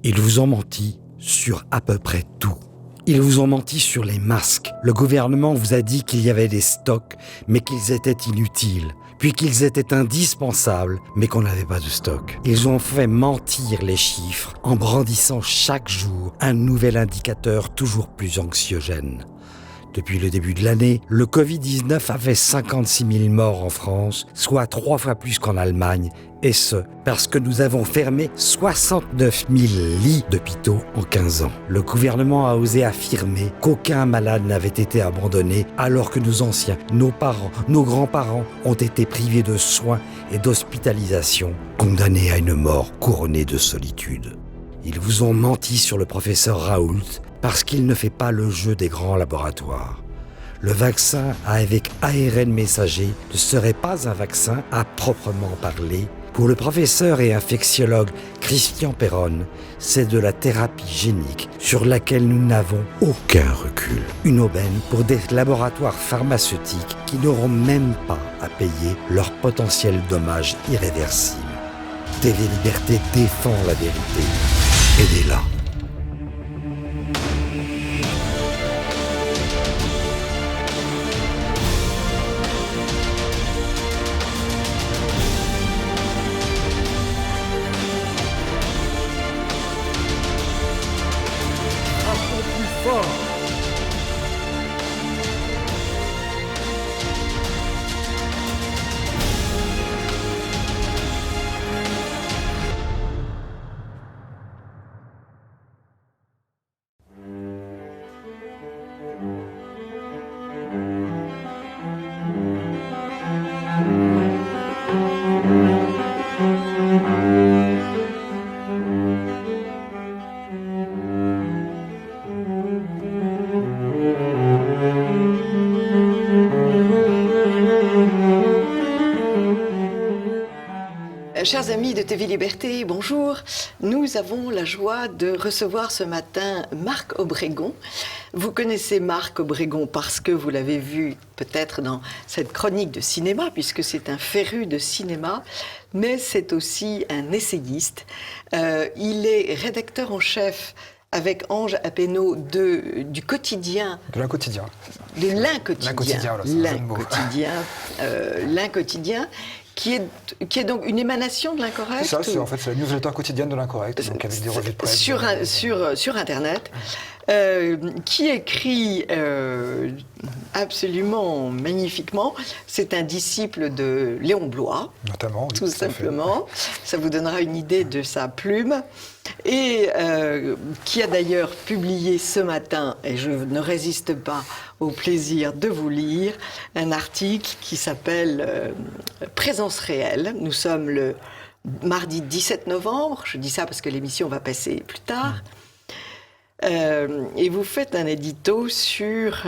Ils vous ont menti sur à peu près tout. Ils vous ont menti sur les masques. Le gouvernement vous a dit qu'il y avait des stocks, mais qu'ils étaient inutiles. Puis qu'ils étaient indispensables, mais qu'on n'avait pas de stock. Ils ont fait mentir les chiffres en brandissant chaque jour un nouvel indicateur toujours plus anxiogène. Depuis le début de l'année, le Covid-19 a fait 56 000 morts en France, soit 3 fois plus qu'en Allemagne, et ce, parce que nous avons fermé 69 000 lits d'hôpitaux en 15 ans. Le gouvernement a osé affirmer qu'aucun malade n'avait été abandonné, alors que nos anciens, nos parents, nos grands-parents ont été privés de soins et d'hospitalisation, condamnés à une mort couronnée de solitude. Ils vous ont menti sur le professeur Raoult, parce qu'il ne fait pas le jeu des grands laboratoires. Le vaccin avec ARN messager ne serait pas un vaccin à proprement parler. Pour le professeur et infectiologue Christian Perron, c'est de la thérapie génique sur laquelle nous n'avons aucun recul. Une aubaine pour des laboratoires pharmaceutiques qui n'auront même pas à payer leurs potentiels dommages irréversibles. TV Liberté défend la vérité. Aidez-la. Chers amis de TV Liberté, bonjour. Nous avons la joie de recevoir ce matin Marc Obregon. Vous connaissez Marc Obregon parce que vous l'avez vu peut-être dans cette chronique de cinéma, puisque c'est un féru de cinéma, mais c'est aussi un essayiste. Il est rédacteur en chef avec Ange Appenot du quotidien. De l'Inquotidien. De l'Inquotidien. L'Inquotidien. Qui est donc une émanation de l'Incorrect. C'est ça, c'est la newsletter quotidienne de l'Incorrect, donc avec des revues de presse. Sur Internet, qui écrit absolument magnifiquement. C'est un disciple de Léon Bloy. Notamment, oui, tout simplement. Ça vous donnera une idée de sa plume. Et qui a d'ailleurs publié ce matin, et je ne résiste pas au plaisir de vous lire, un article qui s'appelle Présence réelle. Nous sommes le mardi 17 novembre, je dis ça parce que l'émission va passer plus tard. Et vous faites un édito sur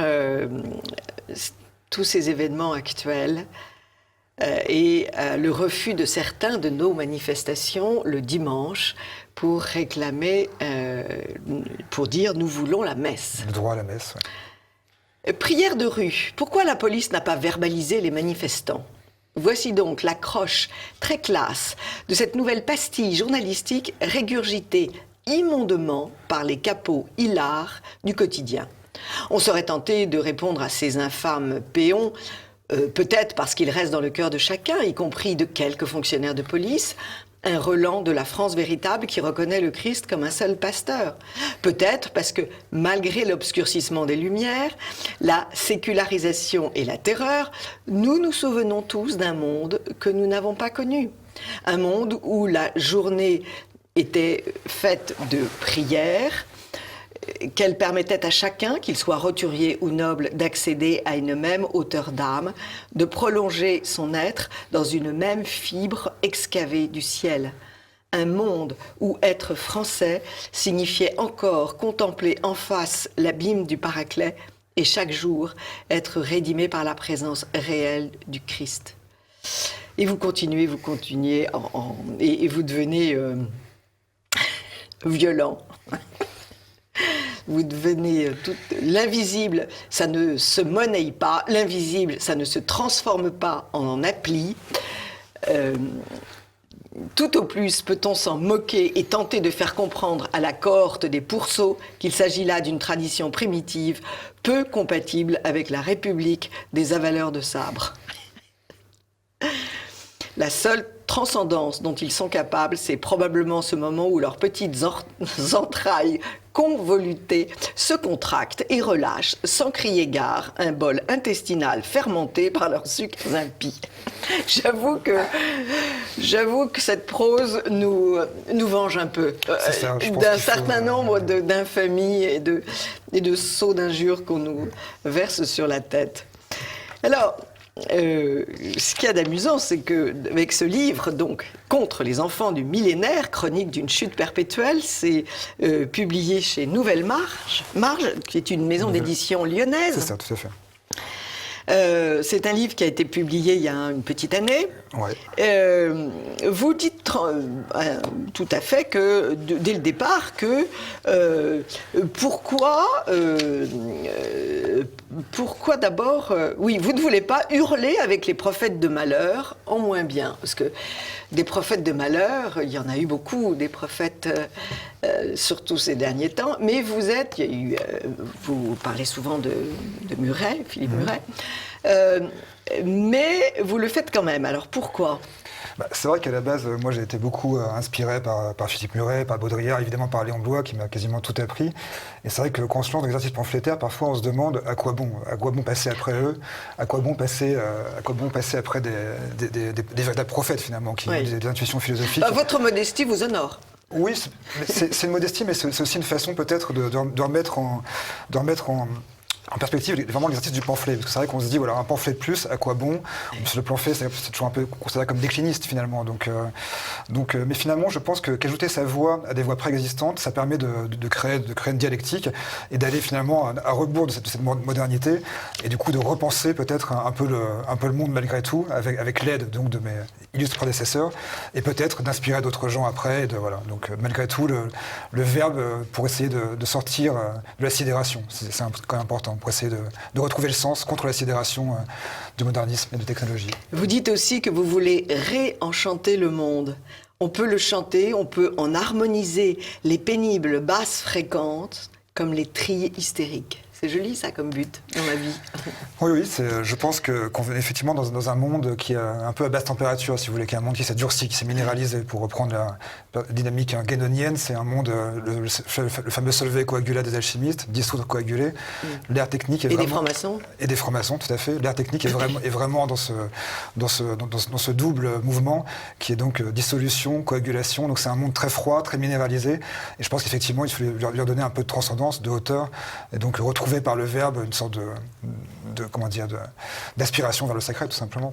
tous ces événements actuels et le refus de certains de nos manifestations le dimanche pour réclamer, pour dire nous voulons la messe. Le droit à la messe, oui. Prière de rue. Pourquoi la police n'a pas verbalisé les manifestants ? Voici donc l'accroche très classe de cette nouvelle pastille journalistique régurgitée immondement par les capots hilars du quotidien. On serait tenté de répondre à ces infâmes péons, peut-être parce qu'ils restent dans le cœur de chacun, y compris de quelques fonctionnaires de police, un relent de la France véritable qui reconnaît le Christ comme un seul pasteur. Peut-être parce que, malgré l'obscurcissement des Lumières, la sécularisation et la terreur, nous nous souvenons tous d'un monde que nous n'avons pas connu. Un monde où la journée était faite de prières, qu'elle permettait à chacun, qu'il soit roturier ou noble, d'accéder à une même hauteur d'âme, de prolonger son être dans une même fibre excavée du ciel. Un monde où être français signifiait encore contempler en face l'abîme du Paraclet et chaque jour être rédimé par la présence réelle du Christ. Et vous continuez, et vous devenez violent. Vous devenez l'invisible, ça ne se monnaie pas, l'invisible, ça ne se transforme pas en appli. Tout au plus peut-on s'en moquer et tenter de faire comprendre à la cohorte des pourceaux qu'il s'agit là d'une tradition primitive, peu compatible avec la République des avaleurs de sabre. La seule transcendance dont ils sont capables, c'est probablement ce moment où leurs petites entrailles convolutées se contractent et relâchent, sans crier gare, un bol intestinal fermenté par leurs sucres impies. J'avoue que cette prose nous venge un peu d'un certain nombre d'infamies et de sauts d'injures qu'on nous verse sur la tête. Alors, ce qu'il y a d'amusant, c'est qu'avec ce livre, donc, contre les enfants du millénaire, chronique d'une chute perpétuelle, c'est publié chez Nouvelle Marge, qui est une maison d'édition lyonnaise. C'est ça, tout à fait. C'est un livre qui a été publié il y a une petite année. Ouais. Vous dites tout à fait que, dès le départ, que pourquoi d'abord... oui, vous ne voulez pas hurler avec les prophètes de malheur, en moins bien. Parce que des prophètes de malheur, il y en a eu beaucoup, des prophètes, surtout ces derniers temps. Mais vous parlez souvent de Muret, Philippe Muret. Mais vous le faites quand même. Alors pourquoi ? C'est vrai qu'à la base, moi j'ai été beaucoup inspiré par Philippe Muret, par Baudrillard, évidemment par Léon Bloy qui m'a quasiment tout appris. Et c'est vrai que quand on se lance dans l'exercice pamphlétaire, parfois on se demande à quoi bon passer après eux, à quoi bon passer après des véritables prophètes finalement, qui ont des intuitions philosophiques. Votre modestie vous honore. Oui, c'est une modestie, mais c'est aussi une façon peut-être de remettre en perspective, vraiment l'exercice du pamphlet, parce que c'est vrai qu'on se dit, voilà, un pamphlet de plus, à quoi bon ? Le pamphlet, c'est toujours un peu considéré comme décliniste, finalement. Mais finalement, je pense qu'ajouter sa voix à des voix préexistantes, ça permet de créer une dialectique et d'aller finalement à rebours de cette modernité, et du coup de repenser peut-être un peu le monde malgré tout, avec l'aide donc de mes illustres prédécesseurs, et peut-être d'inspirer d'autres gens après. Donc malgré tout, le verbe pour essayer de sortir de la sidération, c'est quand même important, pour essayer de retrouver le sens contre la sidération du modernisme et de technologie. Vous dites aussi que vous voulez réenchanter le monde. On peut le chanter, on peut en harmoniser les pénibles basses fréquentes comme les trilles hystériques. C'est joli ça comme but dans la vie. Oui, je pense qu'on est effectivement dans un monde qui est un peu à basse température, si vous voulez, qui est un monde qui s'est durci, qui s'est minéralisé. Pour reprendre la dynamique guénonienne, c'est un monde, le fameux solvay coagulat des alchimistes, dissoudre coagulé. L'air technique est vraiment... Et des francs-maçons. Et des francs-maçons, tout à fait. L'air technique est vraiment dans ce double mouvement qui est donc dissolution, coagulation. Donc c'est un monde très froid, très minéralisé. Et je pense qu'effectivement, il faut lui donner un peu de transcendance, de hauteur, et donc retrouver par le verbe une sorte d'aspiration vers le sacré, tout simplement.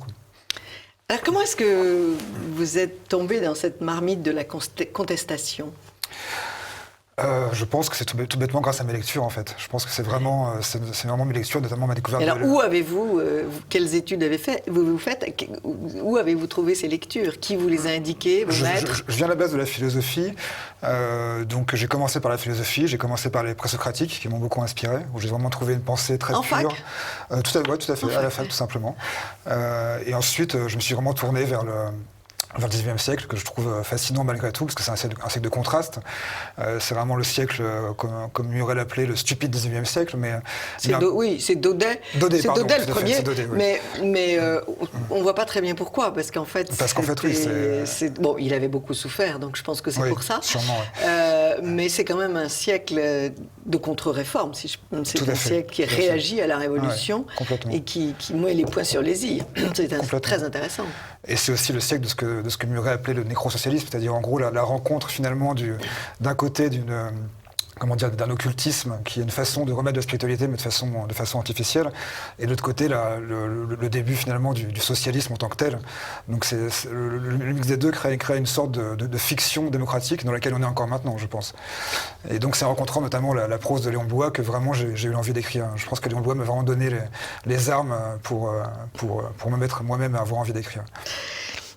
Alors comment est-ce que vous êtes tombé dans cette marmite de la contestation ? Je pense que c'est tout bêtement grâce à mes lectures, en fait. Je pense que c'est vraiment mes lectures, notamment ma découverte. Alors, où avez-vous, quelles études vous faites ? Où avez-vous trouvé ces lectures ? Qui vous les a indiquées, vos maîtres ? Je viens à la base de la philosophie. Donc, j'ai commencé par la philosophie, j'ai commencé par les présocratiques, qui m'ont beaucoup inspiré, où j'ai vraiment trouvé une pensée très pure. Fac ? Tout à fait, à la fac, tout simplement. Et ensuite, je me suis vraiment tourné vers le XIXe siècle, que je trouve fascinant malgré tout, parce que c'est un siècle de contraste. C'est vraiment le siècle, comme Muret l'appelait, le stupide XIXe siècle. C'est Daudet. C'est Daudet le premier. Fait, Daudet, oui. Mais on ne voit pas très bien pourquoi, parce qu'en fait... Bon, il avait beaucoup souffert, donc je pense que c'est pour ça. Sûrement, oui. Mais c'est quand même un siècle de contre-réforme. C'est un siècle qui réagit à la Révolution et qui met les points sur les i. C'est très intéressant. Et c'est aussi le siècle de ce que Muret appelait le nécrosocialisme, c'est-à-dire en gros la rencontre finalement d'un côté d'un occultisme qui est une façon de remettre de la spiritualité mais de façon artificielle, et de l'autre côté le début finalement du socialisme en tant que tel. Donc le mix des deux crée une sorte de fiction démocratique dans laquelle on est encore maintenant, je pense. Et donc c'est en rencontrant notamment la prose de Léon Bloy que vraiment j'ai eu l'envie d'écrire. Je pense que Léon Bloy m'a vraiment donné les armes pour me mettre moi-même à avoir envie d'écrire.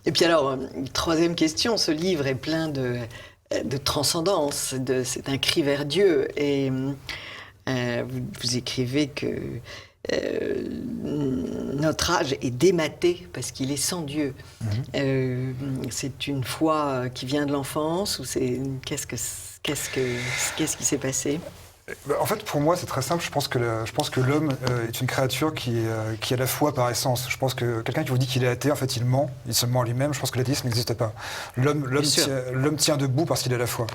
Et puis alors, troisième question, ce livre est plein de transcendance, c'est un cri vers Dieu. Et vous écrivez que notre âge est dématé parce qu'il est sans Dieu. C'est une foi qui vient de l'enfance ou qu'est-ce qui s'est passé? En fait, pour moi, c'est très simple. Je pense que l'homme est une créature qui a la foi par essence. Je pense que quelqu'un qui vous dit qu'il est athée, en fait, il ment. Il se ment à lui-même. Je pense que l'athéisme n'existe pas. L'homme tient debout parce qu'il a la foi.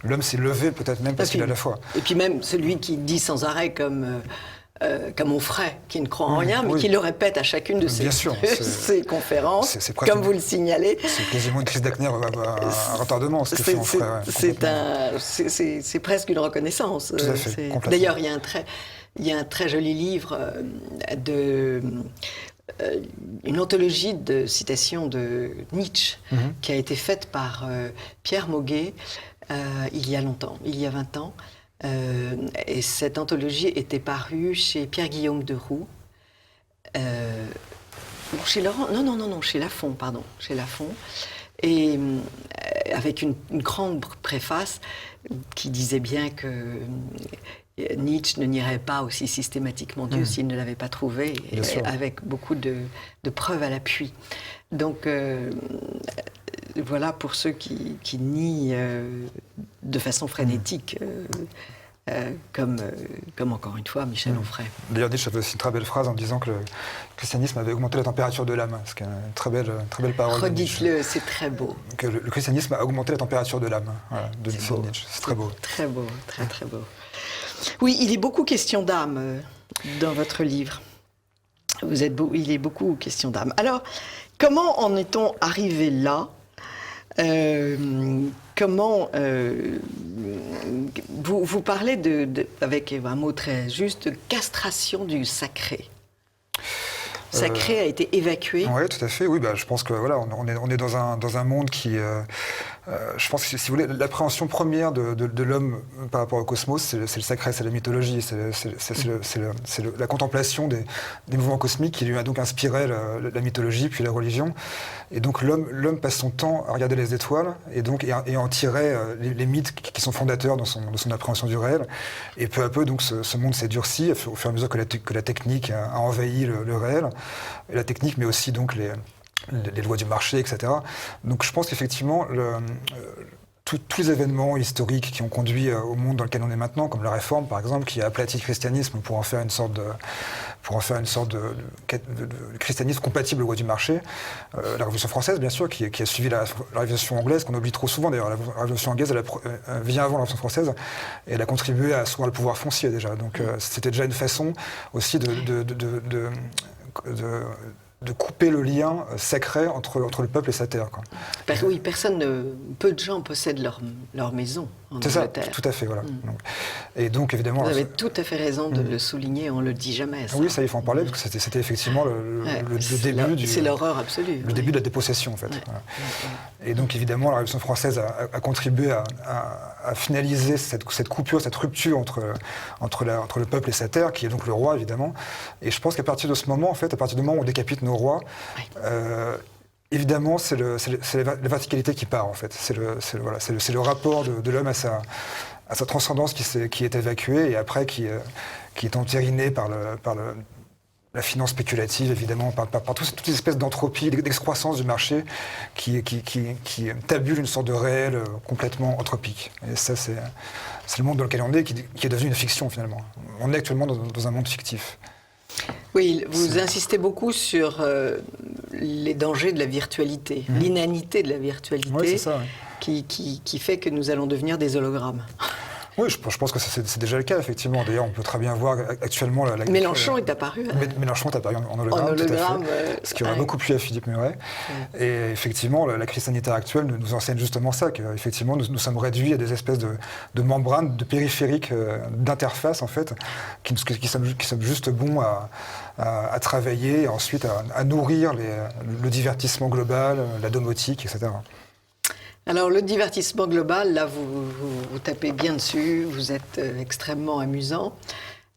L'homme s'est levé peut-être même parce qu'il a la foi. Et puis même celui qui dit sans arrêt comme Onfray, qui ne croit en rien, mais qui le répète à chacune de ses conférences, comme vous le signalez. C'est quasiment une crise d'acné à retardement, ce que fait Onfray. C'est presque une reconnaissance. Tout à fait, complètement. D'ailleurs, il y a un très joli livre une anthologie de citations de Nietzsche qui a été faite par Pierre Moguet il y a longtemps, il y a 20 ans. Et cette anthologie était parue chez Pierre-Guillaume Deroux, chez Laurent, non, chez Lafon, pardon, chez Lafon, et avec une grande préface qui disait bien que Nietzsche ne nierait pas aussi systématiquement Dieu s'il ne l'avait pas trouvé, avec beaucoup de preuves à l'appui. Donc voilà pour ceux qui nient de façon frénétique, comme encore une fois Michel Onfray. D'ailleurs, Nietzsche avait aussi une très belle phrase en disant que le christianisme avait augmenté la température de l'âme, ce qui est une très belle parole. Redites-le, c'est très beau. Que le christianisme a augmenté la température de l'âme, de Nietzsche. C'est très beau. Très beau, très très beau. Oui, il est beaucoup question d'âme dans votre livre. Il est beaucoup question d'âme. Alors, comment en est-on arrivé là ? Comment vous parlez avec un mot très juste, de castration du sacré. Sacré a été évacué. Oui, tout à fait. Oui, je pense que voilà, on est dans un monde qui, je pense que si vous voulez, l'appréhension première de l'homme par rapport au cosmos, c'est le sacré, c'est la mythologie, c'est la contemplation des mouvements cosmiques qui lui a donc inspiré la mythologie puis la religion. Et donc l'homme passe son temps à regarder les étoiles et en tirer les mythes qui sont fondateurs de son appréhension du réel. Et peu à peu, donc, ce monde s'est durci au fur et à mesure que la technique a envahi le réel. Et la technique, mais aussi donc les lois du marché, etc. Donc je pense qu'effectivement, tous les événements historiques qui ont conduit au monde dans lequel on est maintenant, comme la Réforme par exemple, qui a aplati le christianisme pour en faire une sorte de christianisme compatible aux lois du marché. La Révolution française, bien sûr, qui a suivi la Révolution anglaise, qu'on oublie trop souvent d'ailleurs. La Révolution anglaise, elle vient avant la Révolution française, et elle a contribué à asseoir le pouvoir foncier déjà. Donc c'était déjà une façon aussi de couper le lien sacré entre le peuple et sa terre. Quoi. Oui, peu de gens possèdent leur maison en Angleterre. C'est ça, tout à fait, voilà. Et donc, évidemment... Vous avez tout à fait raison de le souligner, on ne le dit jamais. Ça. Oui, ça, il faut en parler, parce que c'était effectivement le début c'est l'horreur absolue. Le début de la dépossession, en fait. Ouais. Voilà. Et donc, évidemment, la Révolution française a contribué à finaliser cette coupure, cette rupture entre le peuple et sa terre, qui est donc le roi, évidemment. Et je pense qu'à partir de ce moment, en fait, à partir du moment où on décapite nos rois, évidemment, c'est la verticalité qui part, en fait. C'est le rapport de l'homme à sa transcendance qui est évacuée et après qui est entériné par la finance spéculative, évidemment, par toutes les espèces d'entropie, d'excroissance du marché qui tabule une sorte de réel complètement anthropique. Et ça, c'est le monde dans lequel on est, qui est devenu une fiction, finalement. On est actuellement dans un monde fictif. Oui, vous insistez beaucoup sur les dangers de la virtualité, l'inanité de la virtualité, c'est ça, qui fait que nous allons devenir des hologrammes. Oui, je pense que c'est déjà le cas, effectivement. D'ailleurs, on peut très bien voir actuellement... Mélenchon est apparu. Mélenchon est apparu en hologramme, tout à fait. Ce qui aurait beaucoup plu à Philippe Muret. Et effectivement, la crise sanitaire actuelle nous enseigne justement ça, qu'effectivement, nous sommes réduits à des espèces de membranes, de périphériques, d'interfaces, en fait, qui sommes juste bons à travailler, et ensuite à nourrir le divertissement global, la domotique, etc. Alors, le divertissement global, là, vous tapez bien dessus, vous êtes extrêmement amusant.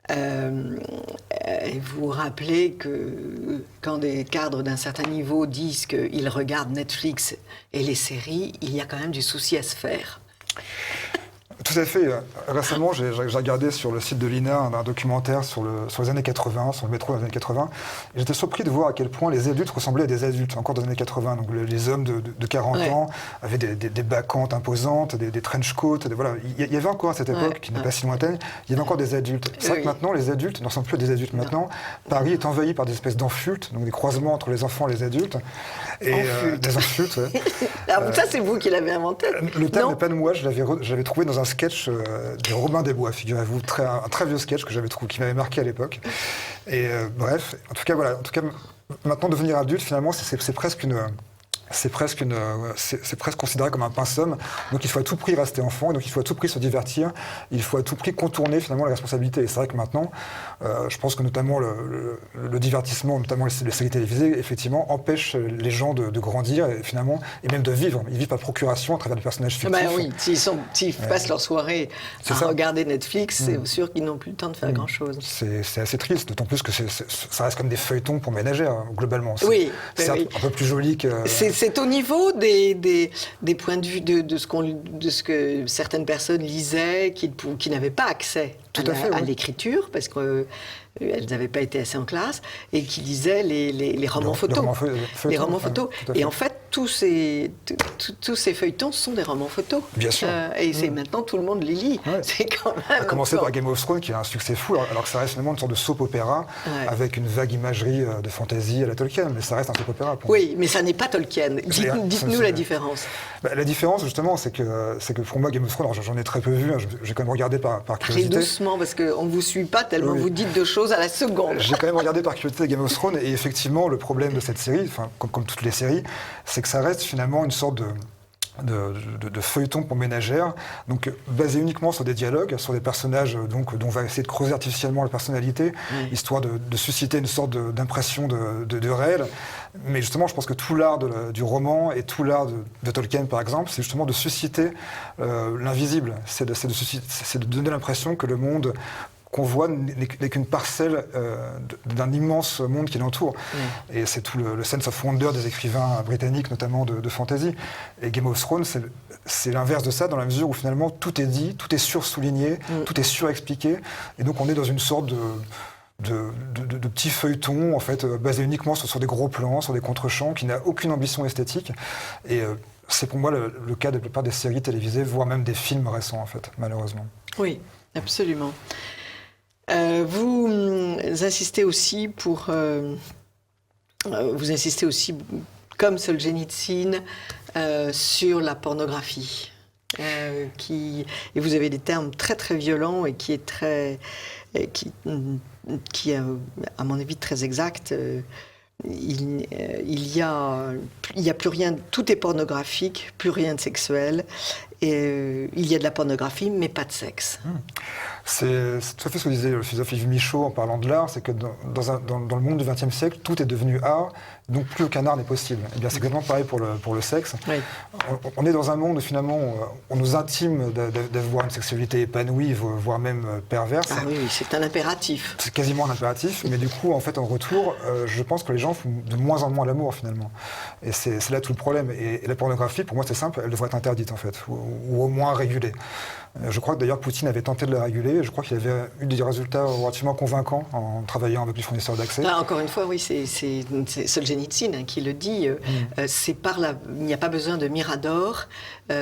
Et vous rappelez que quand des cadres d'un certain niveau disent qu'ils regardent Netflix et les séries, il y a quand même du souci à se faire. Tout Tout à fait. Récemment, j'ai regardé sur le site de l'INA un documentaire sur les années 80, sur le métro des années 80. Et j'étais surpris de voir à quel point les adultes ressemblaient à des adultes, encore dans les années 80. Donc les hommes de 40 ans avaient des bacchantes imposantes, des trench coats. Voilà. Il y avait encore à cette époque, qui n'est pas si lointaine, il y avait encore des adultes. C'est vrai que maintenant, les adultes ne ressemblent plus à des adultes. Maintenant, Paris est envahi par des espèces d'enfultes, donc des croisements entre les enfants et les adultes. Et des enfultes, Alors, ça, c'est vous qui l'avez inventé. Le terme n'est pas de moi, je l'avais trouvé dans un sketch de Robin des Bois, figurez-vous, un très vieux sketch que j'avais trouvé, qui m'avait marqué à l'époque. Et bref, en tout cas, voilà. En tout cas, maintenant, devenir adulte, finalement, c'est presque considéré comme un pince-homme. Donc il faut à tout prix rester enfant, donc il faut à tout prix se divertir, il faut à tout prix contourner finalement les responsabilités. Et c'est vrai que maintenant, je pense que notamment le divertissement, notamment les séries télévisées, effectivement, empêchent les gens de grandir et finalement, et même de vivre. Ils vivent par procuration à travers des personnages fictifs. Ben oui, s'ils passent leur soirée à regarder Netflix, c'est sûr qu'ils n'ont plus le temps de faire grand-chose. C'est assez triste, d'autant plus que ça reste comme des feuilletons pour ménagères, globalement. C'est un peu plus joli que... C'est au niveau des points de vue de ce que certaines personnes lisaient, qui n'avaient pas accès à l'écriture, parce qu'elles n'avaient pas été assez en classe, et qui lisaient les romans photos. Les romans photos. Et en fait, tous ces feuilletons sont des romans photos. Bien sûr. Et c'est maintenant, tout le monde les lit. Ouais. C'est quand même... À commencer par Game of Thrones, qui a un succès fou, alors que ça reste finalement une sorte de soap-opéra, avec une vague imagerie de fantasy à la Tolkien, mais ça reste un soap-opéra. Oui, mais ça n'est pas Tolkien. Dites-nous la différence. La différence, justement, c'est que pour moi, Game of Thrones, j'en ai très peu vu, j'ai quand même regardé par curiosité. Doucement, parce qu'on ne vous suit pas tellement vous dites de choses à la seconde. J'ai quand même regardé par curiosité Game of Thrones, et effectivement, le problème de cette série, comme toutes les séries, c'est que ça reste finalement une sorte de feuilleton pour ménagères, donc basé uniquement sur des dialogues, sur des personnages donc, dont on va essayer de creuser artificiellement la personnalité, histoire de susciter une sorte d'impression de réel. Mais justement, je pense que tout l'art du roman et tout l'art de Tolkien, par exemple, c'est justement de susciter l'invisible, c'est de donner l'impression que le monde qu'on voit n'est qu'une parcelle d'un immense monde qui l'entoure. Et c'est tout le sense of wonder des écrivains britanniques, notamment de fantasy. Et Game of Thrones, c'est l'inverse de ça, dans la mesure où finalement tout est dit, tout est sursouligné, tout est surexpliqué. Et donc on est dans une sorte de petits feuilletons, en fait, basés uniquement sur des gros plans, sur des contre-champs, qui n'a aucune ambition esthétique. Et c'est pour moi le cas de la plupart des séries télévisées, voire même des films récents, en fait, malheureusement. Oui, absolument. Vous insistez aussi comme Solzhenitsyn, sur la pornographie. Et vous avez des termes très très violents et qui est à mon avis très exact. Il y a plus rien, tout est pornographique, plus rien de sexuel. Et il y a de la pornographie, mais pas de sexe. C'est tout à fait ce que disait le philosophe Yves Michaud en parlant de l'art, c'est que dans le monde du XXe siècle, tout est devenu art, donc plus aucun art n'est possible. Et bien c'est exactement pareil pour le sexe. Oui. On est dans un monde où finalement on nous intime d'avoir une sexualité épanouie, voire même perverse. Ah oui, c'est un impératif. C'est quasiment un impératif, mais du coup, en fait, en retour, je pense que les gens font de moins en moins l'amour finalement. Et c'est là tout le problème. Et la pornographie, pour moi, c'est simple, elle devrait être interdite en fait, ou au moins régulée. Je crois que d'ailleurs Poutine avait tenté de la réguler, et je crois qu'il avait eu des résultats relativement convaincants en travaillant avec les fournisseurs d'accès. Là, encore une fois, oui, c'est Solzhenitsyn qui le dit. Il n'y a pas besoin de mirador,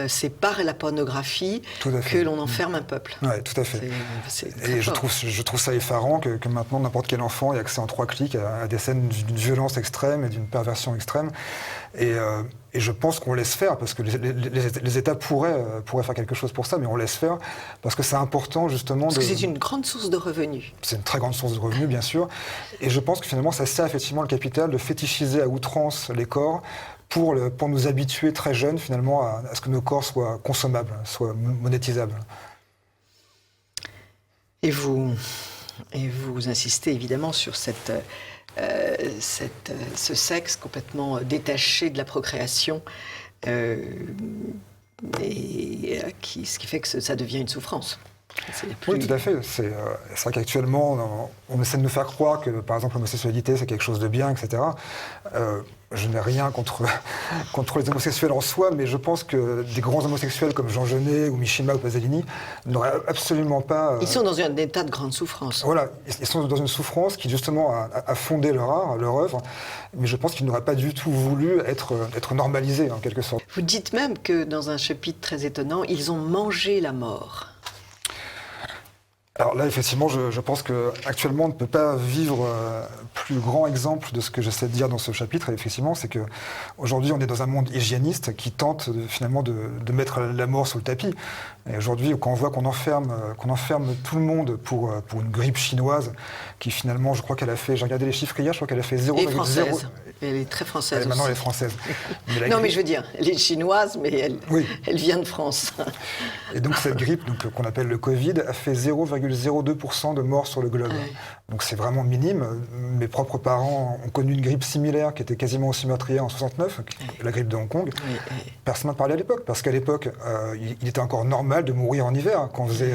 c'est par la pornographie que l'on enferme un peuple. Oui, tout à fait. Et je trouve ça effarant que maintenant n'importe quel enfant ait accès en 3 clics à des scènes d'une violence extrême et d'une perversion extrême. Et je pense qu'on laisse faire, parce que les États pourraient faire quelque chose pour ça, mais on laisse faire, parce que c'est important justement parce que c'est une grande source de revenus. C'est une très grande source de revenus, bien sûr. Et je pense que finalement, ça sert effectivement le capital de fétichiser à outrance les corps pour nous habituer très jeunes finalement à ce que nos corps soient consommables, soient monétisables. Et vous insistez évidemment sur ce sexe complètement détaché de la procréation, ce qui fait que ça devient une souffrance. Oui, tout à fait. C'est vrai qu'actuellement, on essaie de nous faire croire que, par exemple, l'homosexualité, c'est quelque chose de bien, etc. Je n'ai rien contre les homosexuels en soi, mais je pense que des grands homosexuels comme Jean Genet ou Mishima ou Pasolini n'auraient absolument pas... Ils sont dans un état de grande souffrance. Voilà, ils sont dans une souffrance qui justement a fondé leur art, leur œuvre, mais je pense qu'ils n'auraient pas du tout voulu être normalisés en quelque sorte. Vous dites même que dans un chapitre très étonnant, ils ont mangé la mort. Alors là, effectivement, je pense qu'actuellement, on ne peut pas vivre plus grand exemple de ce que j'essaie de dire dans ce chapitre. Et effectivement, c'est qu'aujourd'hui, on est dans un monde hygiéniste qui tente finalement de mettre la mort sous le tapis. Et aujourd'hui, quand on voit qu'on enferme tout le monde pour une grippe chinoise, qui finalement, je crois qu'elle a fait, j'ai regardé les chiffres hier, je crois qu'elle a fait 0,0... Et française. Elle est très française Maintenant, aussi. elle est française. Mais je veux dire, elle est chinoise, mais elle vient de France. Et donc cette grippe, qu'on appelle le Covid, a fait 0,02% de morts sur le globe. Ouais. Donc c'est vraiment minime. Mes propres parents ont connu une grippe similaire qui était quasiment aussi meurtrière en 69, la grippe de Hong Kong. Personne n'en parlait à l'époque, parce qu'à l'époque, il était encore normal de mourir en hiver, quand on faisait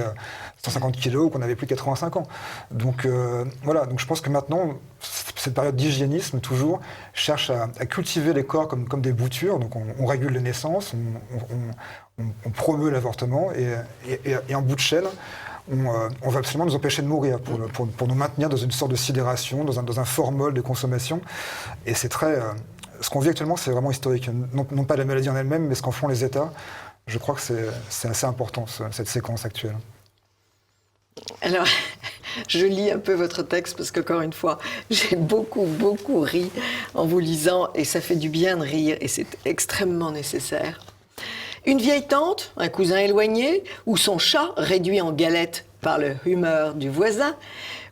150 kilos ou qu'on avait plus de 85 ans. Donc voilà, donc je pense que maintenant, cette période d'hygiénisme, toujours, cherche à cultiver les corps comme des boutures. Donc on régule les naissances, on promeut l'avortement, et en bout de chaîne, on va absolument nous empêcher de mourir pour nous maintenir dans une sorte de sidération, dans un formol de consommation. Et c'est très... ce qu'on vit actuellement, c'est vraiment historique. Non pas la maladie en elle-même, mais ce qu'en font les États. Je crois que c'est assez important, cette séquence actuelle. Alors, je lis un peu votre texte parce qu'encore une fois, j'ai beaucoup ri en vous lisant et ça fait du bien de rire et c'est extrêmement nécessaire. Une vieille tante, un cousin éloigné ou son chat réduit en galette par le humeur du voisin,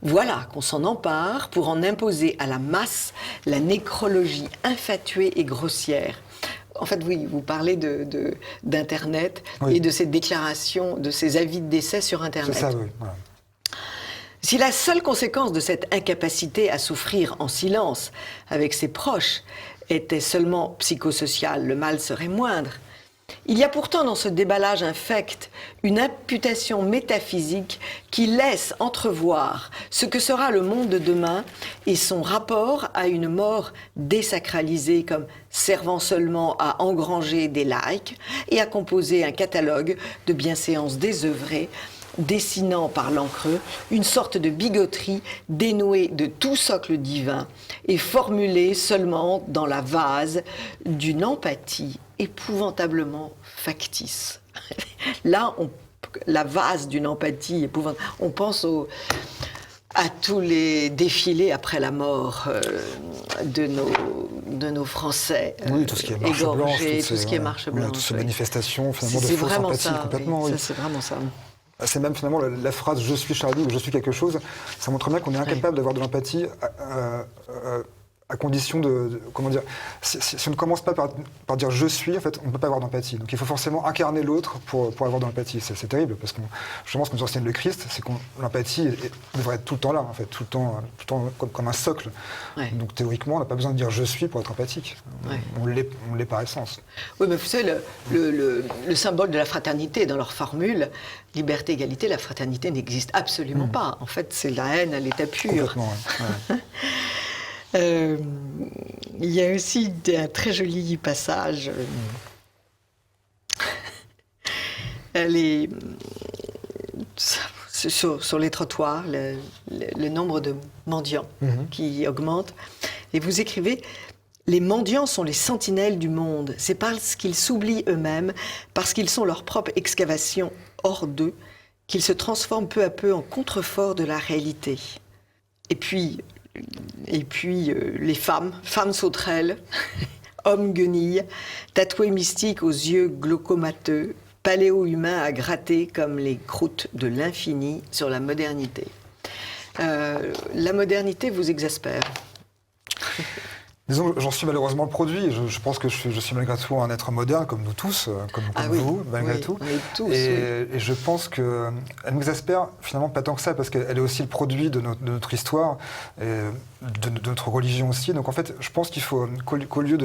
voilà qu'on s'en empare pour en imposer à la masse la nécrologie infatuée et grossière. En fait, oui, vous parlez d'Internet et de ces déclarations, de ces avis de décès sur Internet. C'est ça, oui. Voilà. Si la seule conséquence de cette incapacité à souffrir en silence avec ses proches était seulement psychosociale, le mal serait moindre. Il y a pourtant dans ce déballage infect une imputation métaphysique qui laisse entrevoir ce que sera le monde de demain et son rapport à une mort désacralisée comme servant seulement à engranger des likes et à composer un catalogue de bienséances désœuvrées, dessinant par l'encre une sorte de bigoterie dénouée de tout socle divin et formulée seulement dans la vase d'une empathie épouvantablement factice. Là, la vase d'une empathie épouvantable. On pense à tous les défilés après la mort de nos Français oui, tout ce qui est marche blanche, tout ce qui est marche blanche. Toutes ces manifestations finalement de C'est fausse vraiment empathie ça, complètement. oui. Oui. Ça, c'est vraiment ça. C'est même finalement la phrase « je suis Charlie » ou « je suis quelque chose », ça montre bien qu'on est incapable d'avoir de l'empathie à condition comment dire, si on ne commence pas par dire « je suis », en fait, on ne peut pas avoir d'empathie. Donc il faut forcément incarner l'autre pour avoir de l'empathie. C'est terrible, parce que justement, ce que nous enseigne le Christ, c'est que l'empathie devrait être tout le temps là, en fait, tout le temps comme un socle. Ouais. Donc théoriquement, on n'a pas besoin de dire « je suis » pour être empathique. Ouais. On l'est par essence. Oui, mais vous savez, le symbole de la fraternité, dans leur formule, liberté, égalité, la fraternité n'existe absolument pas. En fait, c'est la haine à l'état pur. Complètement, ouais. Il y a aussi un très joli passage sur les trottoirs, le nombre de mendiants qui augmente. Et vous écrivez « Les mendiants sont les sentinelles du monde. C'est parce qu'ils s'oublient eux-mêmes, parce qu'ils sont leur propre excavation hors d'eux, qu'ils se transforment peu à peu en contrefort de la réalité. » Et puis les femmes sauterelles, hommes guenilles, tatoués mystiques aux yeux glaucomateux, paléo-humains à gratter comme les croûtes de l'infini sur la modernité. La modernité vous exaspère. Disons, j'en suis malheureusement le produit. Je pense que je suis malgré tout un être moderne, comme nous tous, comme vous, malgré tout. On est tous, et je pense qu'elle nous exaspère finalement pas tant que ça, parce qu'elle est aussi le produit de notre histoire, et de notre religion aussi. Donc en fait, je pense qu'il faut qu'au lieu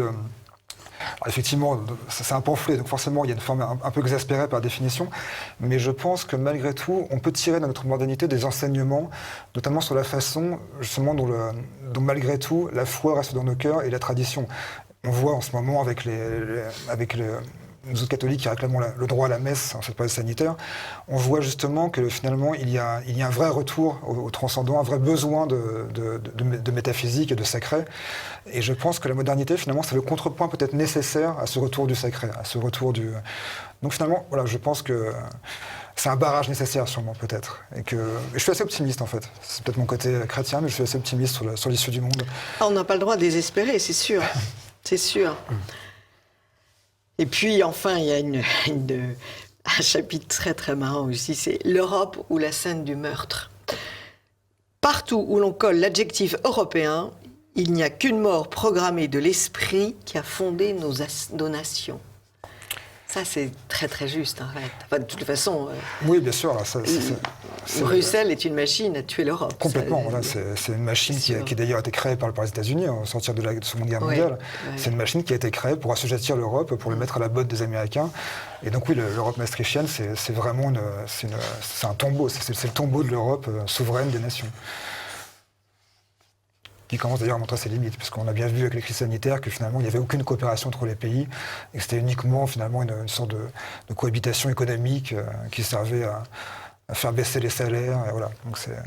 Alors, effectivement, c'est un pamphlet, donc forcément, il y a une forme un peu exaspérée par définition, mais je pense que malgré tout, on peut tirer dans notre modernité des enseignements, notamment sur la façon, justement, dont malgré tout, la foi reste dans nos cœurs et la tradition. On voit en ce moment avec nous autres catholiques qui réclamons le droit à la messe en cette période sanitaire, on voit justement que finalement il y a un vrai retour au transcendant, un vrai besoin de métaphysique et de sacré. Et je pense que la modernité, finalement, c'est le contrepoint peut-être nécessaire à ce retour du sacré, à ce retour du... Donc finalement, voilà, je pense que c'est un barrage nécessaire sûrement, peut-être. Et je suis assez optimiste, en fait. C'est peut-être mon côté chrétien, mais je suis assez optimiste sur l'issue du monde. On n'a pas le droit de désespérer, c'est sûr. C'est sûr. Et puis, enfin, il y a un chapitre très, très marrant aussi, c'est l'Europe ou la scène du meurtre. Partout où l'on colle l'adjectif européen, il n'y a qu'une mort programmée de l'esprit qui a fondé nos nations. Ça, c'est très, très juste, en fait. Enfin, de toute façon... oui, bien sûr. Bruxelles est une machine à tuer l'Europe. Complètement. Voilà, c'est une machine qui d'ailleurs a été créée par les États-Unis au sortir de la Seconde Guerre mondiale. Ouais. C'est une machine qui a été créée pour assujettir l'Europe, pour le mettre à la botte des Américains. Et donc oui, l'Europe maastrichtienne, c'est vraiment c'est un tombeau. C'est le tombeau de l'Europe souveraine des nations. Qui commence d'ailleurs à montrer ses limites, puisqu'on a bien vu avec les crises sanitaires que finalement il n'y avait aucune coopération entre les pays, et que c'était uniquement finalement une sorte de cohabitation économique qui servait à faire baisser les salaires, et voilà. Donc c'est...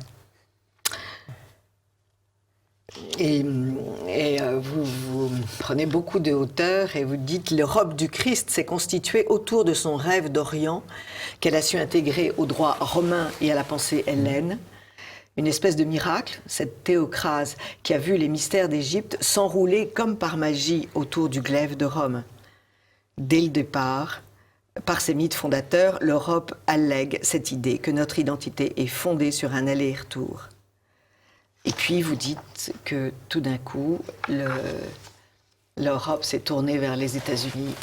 Et vous prenez beaucoup de hauteur et vous dites l'Europe du Christ s'est constituée autour de son rêve d'Orient, qu'elle a su intégrer au droit romain et à la pensée hellène. Une espèce de miracle, cette théocrase qui a vu les mystères d'Égypte s'enrouler comme par magie autour du glaive de Rome. Dès le départ, par ses mythes fondateurs, l'Europe allègue cette idée que notre identité est fondée sur un aller-retour. Et puis vous dites que tout d'un coup, l'Europe s'est tournée vers les États-Unis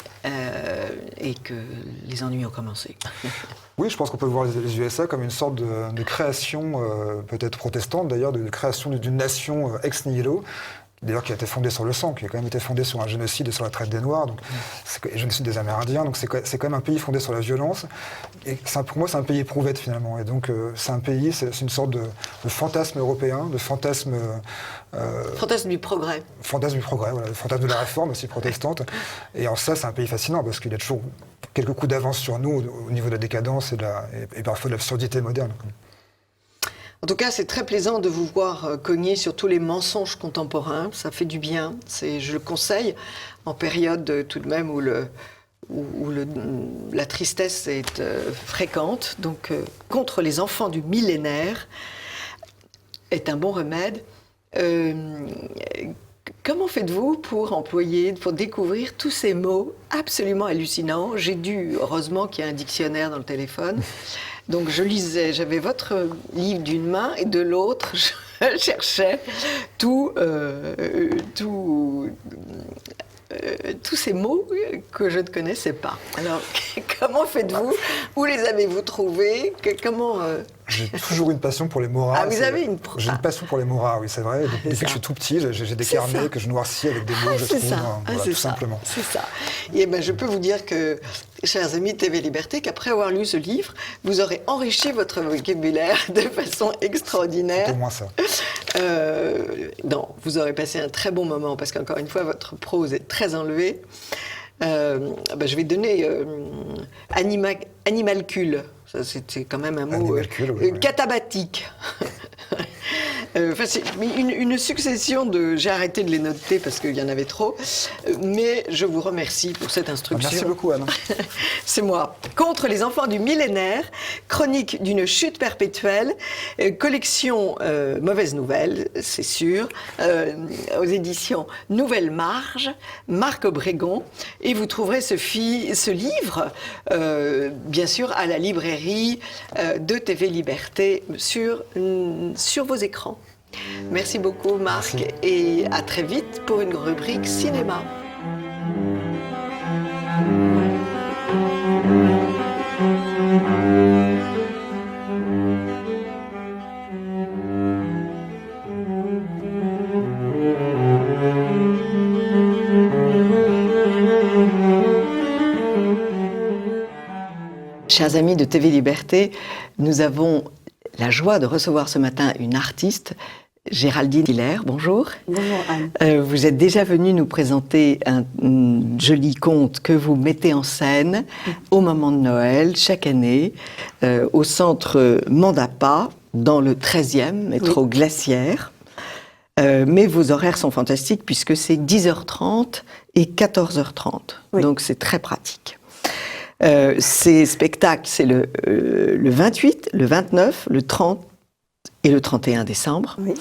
et que les ennuis ont commencé. Oui, je pense qu'on peut voir les USA comme une sorte de création, peut-être protestante d'ailleurs, de création d'une nation ex nihilo, d'ailleurs qui a été fondée sur le sang, qui a quand même été fondée sur un génocide et sur la traite des Noirs, donc le génocide des Amérindiens, donc c'est quand même un pays fondé sur la violence, et pour moi c'est un pays éprouvette finalement, et donc c'est un pays, c'est une sorte de fantasme européen, de fantasme... fantasme du progrès. Fantasme du progrès, voilà, le fantasme de la réforme aussi protestante, et en ça c'est un pays fascinant, parce qu'il y a toujours quelques coups d'avance sur nous au niveau de la décadence et parfois de l'absurdité moderne. En tout cas, c'est très plaisant de vous voir cogner sur tous les mensonges contemporains. Ça fait du bien. Je le conseille en période tout de même où la tristesse est fréquente. Donc, contre les enfants du millénaire est un bon remède. Comment faites-vous pour découvrir tous ces mots absolument hallucinants? J'ai dû, heureusement qu'il y a un dictionnaire dans le téléphone. Donc je lisais, j'avais votre livre d'une main et de l'autre, je cherchais tous ces mots que je ne connaissais pas. Alors, comment faites-vous? Où les avez-vous trouvés? J'ai toujours une passion pour les mots rares. Ah, vous avez J'ai une passion pour les mots rares, oui, c'est vrai. Depuis que je suis tout petit, j'ai des carnets que je noircis avec des mots que je trouve, voilà, tout simplement. C'est ça. Et ben, je peux vous dire que, chers amis de TV Liberté, qu'après avoir lu ce livre, vous aurez enrichi votre vocabulaire de façon extraordinaire. C'est au moins ça. Non, vous aurez passé un très bon moment, parce qu'encore une fois, votre prose est très enlevée. Je vais donner animalcule. Ça, c'était quand même un mot catabatique. C'est une succession de... J'ai arrêté de les noter parce qu'il y en avait trop, mais je vous remercie pour cette instruction. Merci beaucoup, Anne. C'est moi. Contre les enfants du millénaire, chronique d'une chute perpétuelle, collection Mauvaise Nouvelle, c'est sûr, aux éditions Nouvelle Marge, Marc Obregon, et vous trouverez ce livre, bien sûr, à la librairie de TV Liberté sur vos écrans. Merci beaucoup, Marc, et à très vite pour une rubrique cinéma. Chers amis de TV Liberté, nous avons la joie de recevoir ce matin une artiste, Géraldine Hiller. Bonjour. Bonjour Anne. Vous êtes déjà venue nous présenter un joli conte que vous mettez en scène au moment de Noël, chaque année, au centre Mandapa, dans le 13e, métro Glacière. Mais vos horaires sont fantastiques puisque c'est 10h30 et 14h30. Oui. Donc c'est très pratique. Ces spectacles, c'est le 28, le 29, le 30 et le 31 décembre. Oui.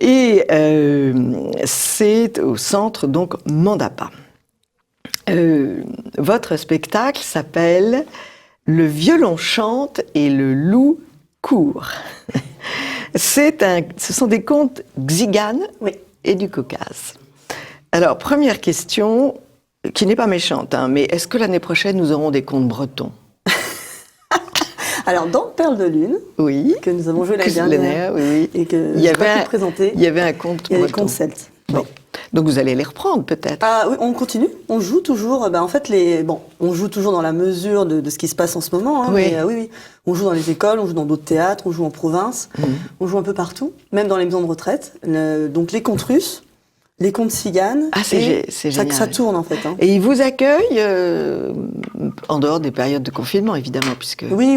Et c'est au centre, donc, Mandapa. Votre spectacle s'appelle « Le violon chante et le loup court ». Ce sont des contes Xiganes et du Caucase. Alors, première question, qui n'est pas méchante, hein, mais est-ce que l'année prochaine, nous aurons des contes bretons? Alors, dans Perles de Lune, que nous avons joué l'année dernière, et que je crois que présenté, il y avait un conte breton. Il y a des contes celtes. Bon. Oui. Donc, vous allez les reprendre, peut-être? Ah oui, on continue. On joue toujours. En fait, on joue toujours dans la mesure de ce qui se passe en ce moment. Hein, oui. Mais, oui. On joue dans les écoles, on joue dans d'autres théâtres, on joue en province, on joue un peu partout, même dans les maisons de retraite. Donc, les contes russes, les contes Xiganes. Ah, c'est génial. Ça tourne, en fait. Hein. Et ils vous accueillent en dehors des périodes de confinement, évidemment, puisque... Oui.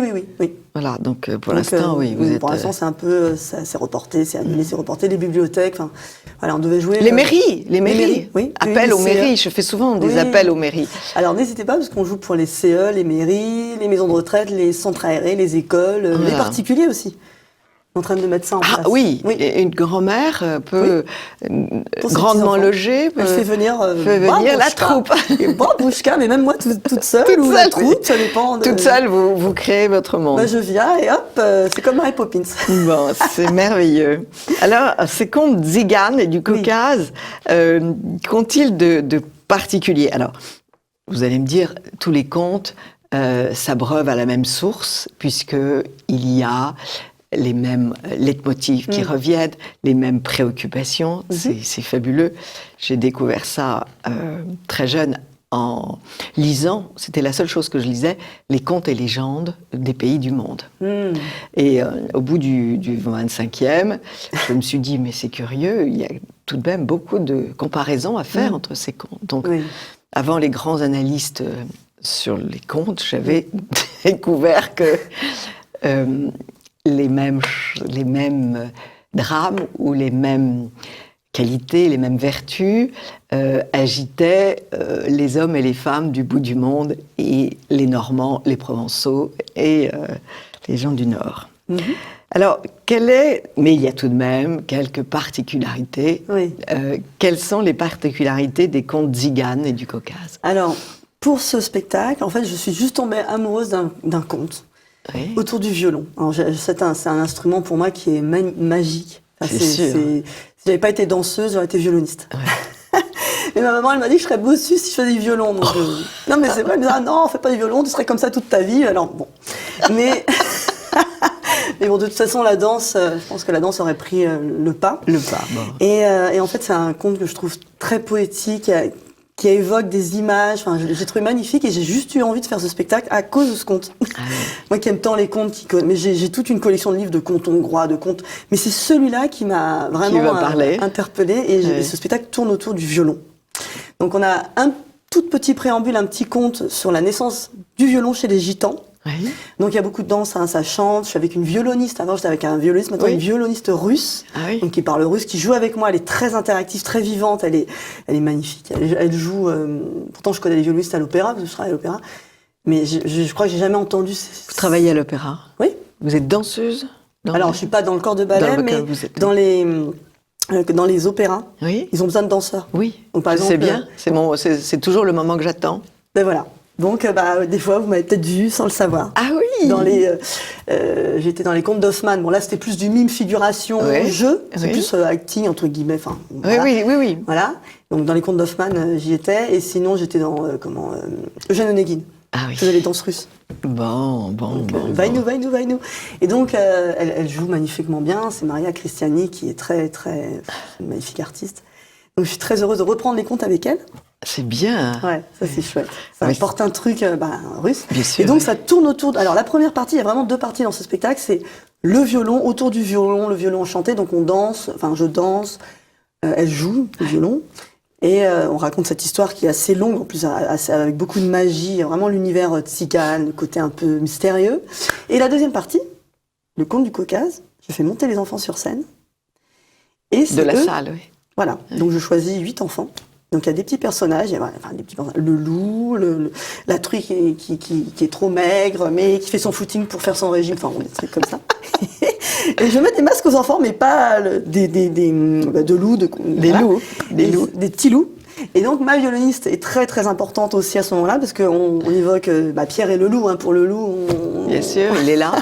Voilà, donc pour l'instant, vous êtes... Pour l'instant, c'est un peu... c'est reporté, c'est annulé, c'est reporté. Les bibliothèques, voilà, on devait jouer... Les mairies. Oui. Appel aux mairies, je fais souvent des appels aux mairies. Alors, n'hésitez pas, parce qu'on joue pour les CE, les mairies, les maisons de retraite, les centres aérés, les écoles, les particuliers aussi. En train de mettre ça en place. Ah oui, une grand-mère peut grandement logée. Elle fait venir la troupe. Et Babouchka, mais même moi toute seule ou la troupe, ça dépend. Toute seule, vous créez votre monde. Je viens et hop, c'est comme Mary Poppins. Bon, c'est merveilleux. Alors, ces contes Xiganes et du Caucase, qu'ont-ils de particulier? Alors, vous allez me dire, tous les contes s'abreuvent à la même source, puisqu'il y a les mêmes leitmotifs qui reviennent, les mêmes préoccupations. C'est fabuleux. J'ai découvert ça très jeune en lisant, c'était la seule chose que je lisais, les contes et légendes des pays du monde. Et au bout du 25e, je me suis dit, mais c'est curieux, il y a tout de même beaucoup de comparaisons à faire entre ces contes. Donc, avant les grands analystes sur les contes, j'avais découvert que... les mêmes drames ou les mêmes qualités, les mêmes vertus agitaient les hommes et les femmes du bout du monde, et les Normands, les Provençaux et les gens du Nord. Alors, mais il y a tout de même quelques particularités. Quelles sont les particularités des contes Xiganes et du Caucase? Alors, pour ce spectacle, en fait, je suis juste tombée amoureuse d'un conte. Autour du violon. C'est un instrument pour moi qui est magique. C'est sûr. Si j'avais pas été danseuse, j'aurais été violoniste. Mais ma maman, elle m'a dit que je serais bossue si je faisais du violon. Donc, non, mais c'est vrai, elle me dit, non, fais pas du violon, tu serais comme ça toute ta vie. Alors, bon. Mais bon, de toute façon, la danse, je pense que la danse aurait pris le pas. Le pas, bon. Et en fait, c'est un conte que je trouve très poétique, qui évoque des images. Enfin, j'ai trouvé magnifique et j'ai juste eu envie de faire ce spectacle à cause de ce conte. Moi qui aime tant les contes, mais j'ai toute une collection de livres de contes hongrois, de contes. Mais c'est celui-là qui m'a vraiment interpellée et ce spectacle tourne autour du violon. Donc on a un tout petit préambule, un petit conte sur la naissance du violon chez les Gitans. Donc il y a beaucoup de danse, ça chante. Je suis avec une violoniste. Avant j'étais avec un violoniste, maintenant une violoniste russe, donc qui parle russe, qui joue avec moi. Elle est très interactive, très vivante. Elle est magnifique. Elle joue. Pourtant je connais les violonistes à l'opéra parce que je travaille à l'opéra, mais je crois que j'ai jamais entendu. Vous travaillez à l'opéra? Oui. Vous êtes danseuse? Alors je suis pas dans le corps de ballet, mais dans les opéras, ils ont besoin de danseurs. Oui. Donc par exemple, c'est bien. C'est toujours le moment que j'attends. Ben voilà. Donc, des fois, vous m'avez peut-être vu sans le savoir. Ah oui. J'étais dans les contes d'Hoffmann. Bon, là, c'était plus du mime, figuration, jeu. C'est plus acting, entre guillemets. Enfin, voilà. Oui. Voilà. Donc, dans les contes d'Hoffmann, j'y étais. Et sinon, j'étais dans, Eugène Onegin. Ah oui. Je faisais les danses russes. Bon. Vaille-nous. Et donc, elle joue magnifiquement bien. C'est Maria Cristiani, qui est très, très... une magnifique artiste. Donc, je suis très heureuse de reprendre les contes avec elle. C'est bien. Ouais, ça c'est chouette. Ça Oui. apporte un truc russe. Bien sûr, Et donc oui. ça tourne autour. Alors la première partie, il y a vraiment 2 parties dans ce spectacle. C'est le violon, autour du violon, le violon chanté. Donc on danse, enfin je danse, elle joue le violon. Et on raconte cette histoire qui est assez longue, en plus avec beaucoup de magie, vraiment l'univers tzigane, le côté un peu mystérieux. Et la deuxième partie, le conte du Caucase, je fais monter les enfants sur scène. Et De c'est la eux- salle, oui. Voilà, donc je choisis 8 enfants. Donc il y a des petits personnages, des petits personnages, le loup, la truie qui est trop maigre, mais qui fait son footing pour faire son régime, enfin bon, des trucs comme ça. Et je mets des masques aux enfants, mais pas de loups, Des loups. des petits loups. Et donc ma violoniste est très très importante aussi à ce moment-là, parce qu'on évoque Pierre et le loup. Pour le loup, Bien sûr, il est là.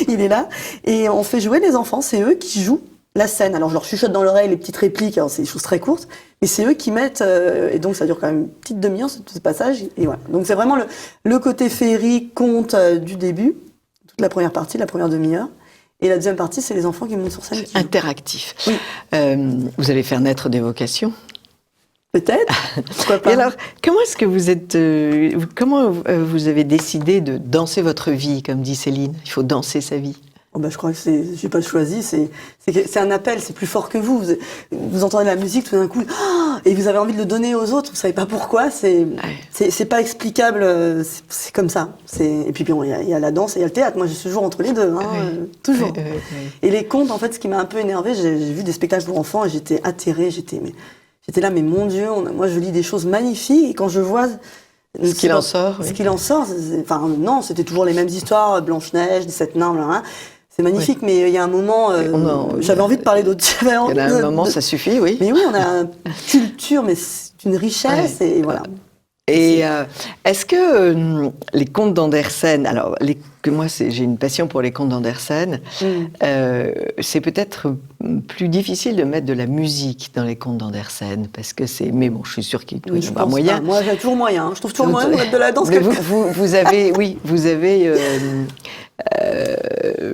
il est là. Et on fait jouer les enfants, c'est eux qui jouent la scène. Alors je leur chuchote dans l'oreille les petites répliques, alors c'est des choses très courtes, mais c'est eux qui mettent, et donc ça dure quand même une petite demi-heure ce passage, et voilà. Donc c'est vraiment le côté féerique, conte du début, toute la première partie, la première demi-heure, et la deuxième partie c'est les enfants qui montent sur scène. Qui jouent. Interactif. Oui. Vous allez faire naître des vocations. Peut-être, pourquoi pas. Et alors, comment est-ce que vous êtes, comment vous avez décidé de danser votre vie, comme dit Céline? Il faut danser sa vie. Je crois que j'ai pas choisi, c'est un appel, c'est plus fort que vous. Vous entendez la musique tout d'un coup, et vous avez envie de le donner aux autres, vous savez pas pourquoi, c'est pas explicable, c'est comme ça. Et puis bon, il y a la danse et il y a le théâtre, moi je suis toujours entre les deux, toujours. Et les contes, en fait, ce qui m'a un peu énervée, j'ai vu des spectacles pour enfants et j'étais atterrée, j'étais là, mais mon Dieu, moi je lis des choses magnifiques, et quand je vois... Ce qu'il en sort. Ce qu'il en sort, non, c'était toujours les mêmes histoires, Blanche-Neige, les 7 nains, blablabla. C'est magnifique, mais il y a un moment, j'avais envie de parler d'autre. Il y a un moment, ça suffit, oui. Mais oui, on a une culture, mais c'est une richesse, et voilà. Et est-ce que les contes d'Andersen, alors moi j'ai une passion pour les contes d'Andersen, c'est peut-être plus difficile de mettre de la musique dans les contes d'Andersen, parce que c'est... Mais bon, je suis sûre qu'il doit y avoir moyen. Moi, j'ai toujours moyen. Je trouve toujours moyen de mettre de la danse. Mais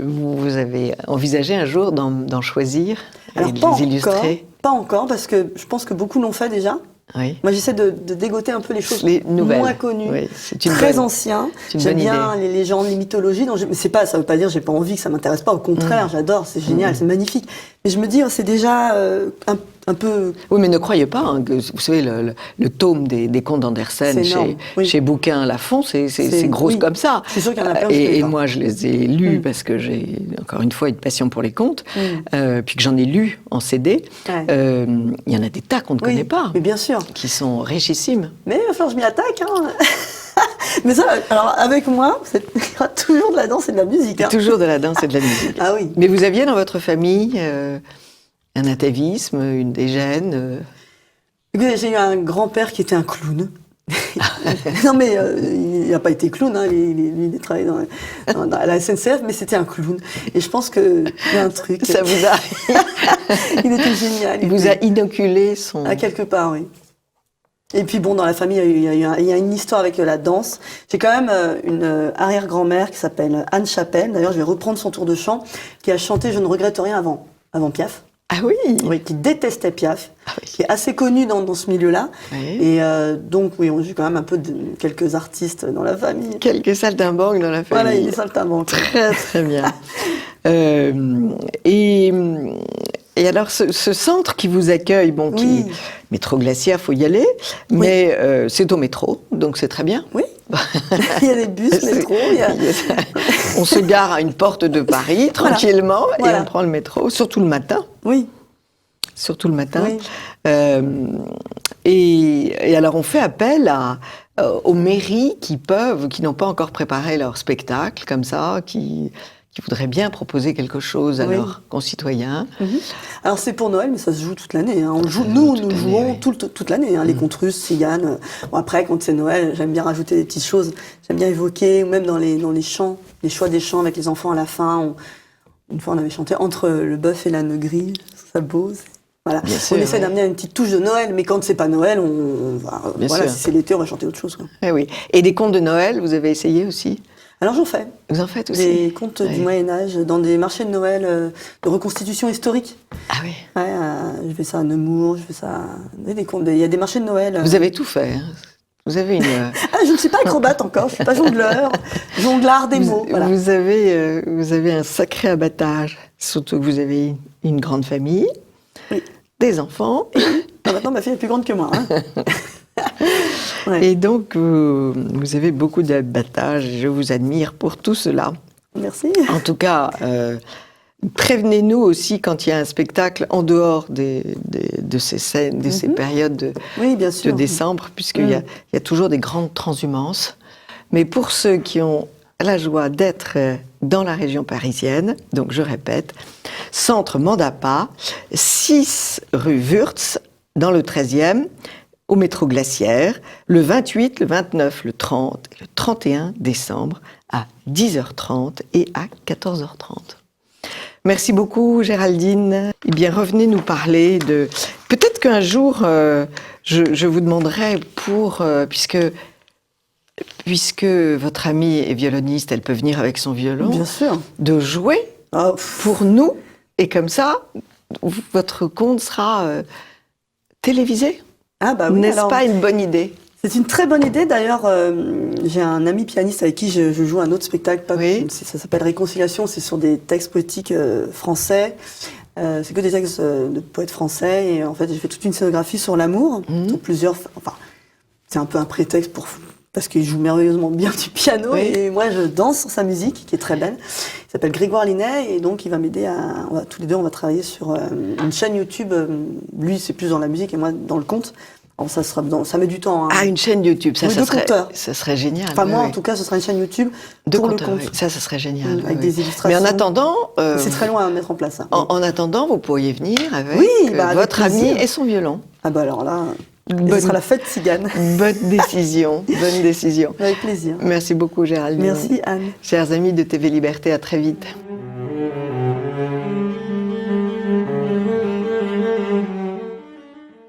vous avez envisagé un jour d'en choisir et Alors, de pas les illustrer? Pas encore, parce que je pense que beaucoup l'ont fait déjà. Oui. Moi, j'essaie de dégoter un peu les choses Les nouvelles. moins connues, Oui, c'est une très bonne- anciens. c'est une J'aime bonne bien idée. les légendes, les mythologies. Mais ça veut pas dire que j'ai pas envie, que ça m'intéresse pas. Au contraire, j'adore, c'est génial, c'est magnifique. Mais je me dis, c'est déjà un peu... Oui, mais ne croyez pas que, vous savez, le tome des contes d'Andersen C'est énorme, chez Bouquin Lafon, c'est grosse oui. comme ça. Je suis sûre qu'il y en a plein que je connais Et pas. moi, je les ai lus parce que j'ai, encore une fois, une passion pour les contes, puis que j'en ai lu en CD. Ouais. Il y en a des tas qu'on ne connaît pas, Mais bien sûr. qui sont richissimes. Mais il va falloir que je m'y attaque. Mais ça, alors avec moi, il y aura toujours de la danse et de la musique. Toujours de la danse et de la musique. Ah oui. Mais vous aviez dans votre famille un atavisme, des gènes Écoutez, j'ai eu un grand-père qui était un clown. Non mais il n'a pas été clown, il travaillait à la SNCF, mais c'était un clown. Et je pense qu'il y a un truc. Ça vous a... Il était génial. Il vous a inoculé son... À quelque part, oui. Et puis bon, dans la famille, il y a une histoire avec la danse. J'ai quand même une arrière-grand-mère qui s'appelle Anne Chapelle. D'ailleurs, je vais reprendre son tour de chant, qui a chanté Je ne regrette rien avant Piaf. Ah oui, Oui, qui détestait Piaf, Ah oui. qui est assez connu dans ce milieu-là. Oui. Et donc, oui, on joue quand même un peu quelques artistes dans la famille. Quelques saltimbanques dans la famille. Voilà, il est saltimbanque. Très, très bien. Et alors, ce centre qui vous accueille, bon, Oui. métro Glacière, faut y aller, mais c'est au métro, donc c'est très bien. Oui, il y a des bus, métro, il y a... On se gare à une porte de Paris, Voilà. tranquillement, et Voilà. on prend le métro, surtout le matin. Oui, Surtout le matin. oui. Et alors, on fait appel aux mairies qui n'ont pas encore préparé leur spectacle, comme ça, qui voudraient bien proposer quelque chose à Oui. leurs concitoyens. Alors c'est pour Noël, mais ça se joue toute l'année. On le joue, nous toute l'année, jouons oui. toute l'année. Les contes russes, Tziganes. Bon, après, quand c'est Noël, j'aime bien rajouter des petites choses. J'aime bien évoquer, ou même dans les chants, les choix des chants avec les enfants à la fin. Une fois, on avait chanté Entre le bœuf et l'âne gris. Ça beau. Voilà. Bien sûr, On essaie oui. d'amener une petite touche de Noël, mais quand c'est pas Noël, Bien voilà, sûr. si c'est l'été, on va chanter autre chose. Quoi. Eh oui. Et des contes de Noël, vous avez essayé aussi? Alors j'en fais. Vous en faites aussi? Des contes du Moyen-Âge dans des marchés de Noël de reconstitution historique. Ah oui. Ouais, je fais ça à Nemours, je fais ça. Il y a des marchés de Noël. Vous avez tout fait. Hein. Vous avez une. Ah, je ne suis pas acrobate encore, je ne suis pas jongleur, jonglard des mots. Voilà. Vous avez un sacré abattage, surtout que vous avez une grande famille, Oui. des enfants. Maintenant, ma fille est plus grande que moi. Hein. Ouais. Et donc, vous avez beaucoup d'abattage. Je vous admire pour tout cela. Merci. En tout cas, prévenez-nous aussi quand il y a un spectacle en dehors de ces scènes, de ces périodes Oui, bien de sûr. décembre, puisqu'il y a toujours des grandes transhumances. Mais pour ceux qui ont la joie d'être dans la région parisienne, donc je répète, Centre Mandapa, 6 rue Wurtz, dans le 13e, au métro Glacière, le 28, le 29, le 30 et le 31 décembre à 10h30 et à 14h30. Merci beaucoup Géraldine. Eh bien, revenez nous parler de... Peut-être qu'un jour, je vous demanderai puisque votre amie est violoniste, elle peut venir avec son violon, Bien sûr. de jouer pour nous. Et comme ça, votre conte sera télévisé. Ah bah oui, N'est-ce alors, pas une bonne idée? c'est une très bonne idée. D'ailleurs, j'ai un ami pianiste avec qui je joue un autre spectacle. Oui. Ça s'appelle Réconciliation. C'est sur des textes poétiques français. C'est que des textes de poètes français. Et en fait, j'ai fait toute une scénographie sur l'amour. Sur plusieurs. Enfin, c'est un peu un prétexte parce qu'il joue merveilleusement bien du piano. Oui. Et moi, je danse sur sa musique, qui est très belle. Il s'appelle Grégoire Linet. Et donc, il va m'aider tous les deux, on va travailler sur une chaîne YouTube. Lui, c'est plus dans la musique et moi, dans le conte. Alors, ça met du temps. Hein. Ah, une chaîne YouTube, ça serait génial. Enfin, moi, oui. en tout cas, ce sera une chaîne YouTube De pour le conteurs, compte. oui. Ça serait génial. Avec oui. des illustrations. Mais en attendant... C'est très loin à mettre en place. Hein. En attendant, vous pourriez venir avec, Oui, avec votre ami plaisir. et son violon. Ah bah alors là, Bonne- ce sera la fête cigane. Bonne décision, bonne décision. Avec plaisir. Merci beaucoup Géraldine. Merci Anne. Chers amis de TV Liberté, à très vite.